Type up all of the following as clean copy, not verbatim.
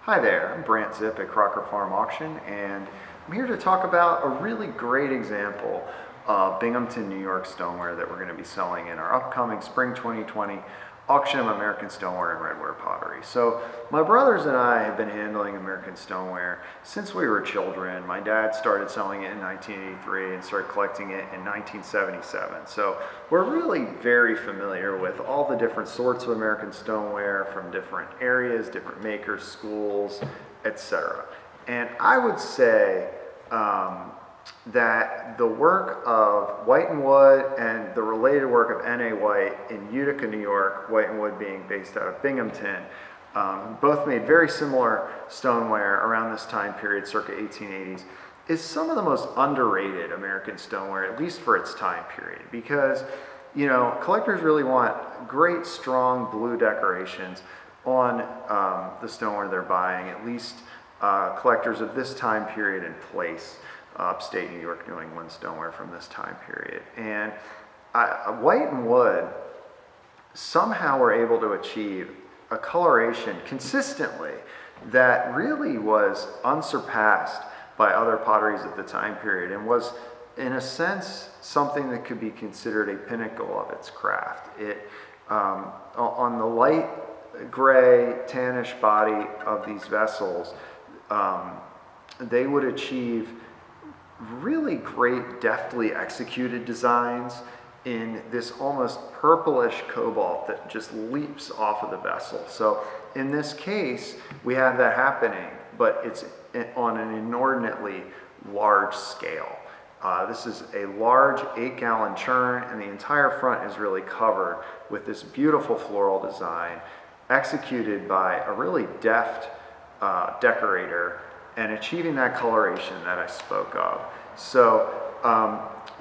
Hi there, I'm Brant Zip at Crocker Farm Auction, and I'm here to talk about a really great example of Binghamton, New York stoneware that we're going to be selling in our upcoming Spring 2020 auction of American stoneware and redware pottery. So my brothers and I have been handling American stoneware since we were children. My dad started selling it in 1983 and started collecting it in 1977. So we're really very familiar with all the different sorts of American stoneware from different areas, different makers, schools, etc. And I would say that the work of White and Wood and the related work of N.A. White in Utica, New York, White and Wood being based out of Binghamton, both made very similar stoneware around this time period, circa 1880s, is some of the most underrated American stoneware, at least for its time period, because, you know, collectors really want great, strong blue decorations on the stoneware they're buying, at least collectors of this time period and place. Upstate New York, New England stoneware from this time period. And White and Wood somehow were able to achieve a coloration consistently that really was unsurpassed by other potteries at the time period and was, in a sense, something that could be considered a pinnacle of its craft. It, on the light gray, tannish body of these vessels, they would achieve really great, deftly executed designs in this almost purplish cobalt that just leaps off of the vessel. So in this case, we have that happening, but it's on an inordinately large scale. This is a large 8-gallon churn, and the entire front is really covered with this beautiful floral design executed by a really deft decorator and achieving that coloration that I spoke of. So,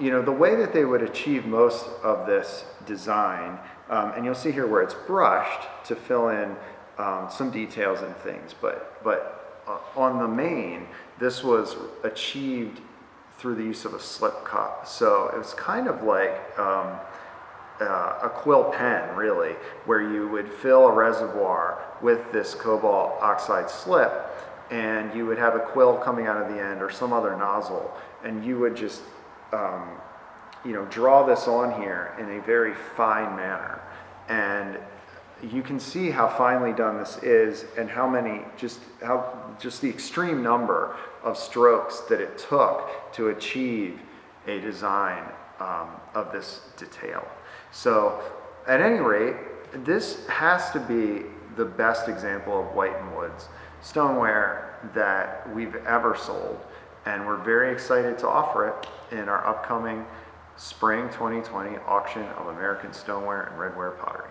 you know, the way that they would achieve most of this design, and you'll see here where it's brushed to fill in some details and things, but on the main, this was achieved through the use of a slip cup. So it was kind of like a quill pen, really, where you would fill a reservoir with this cobalt oxide slip, and you would have a quill coming out of the end or some other nozzle, and you would just you know, draw this on here in a very fine manner. And you can see how finely done this is and how many, just the extreme number of strokes that it took to achieve a design of this detail. So at any rate, this has to be the best example of White and Wood's stoneware that we've ever sold, and we're very excited to offer it in our upcoming Spring 2020 auction of American stoneware and redware pottery.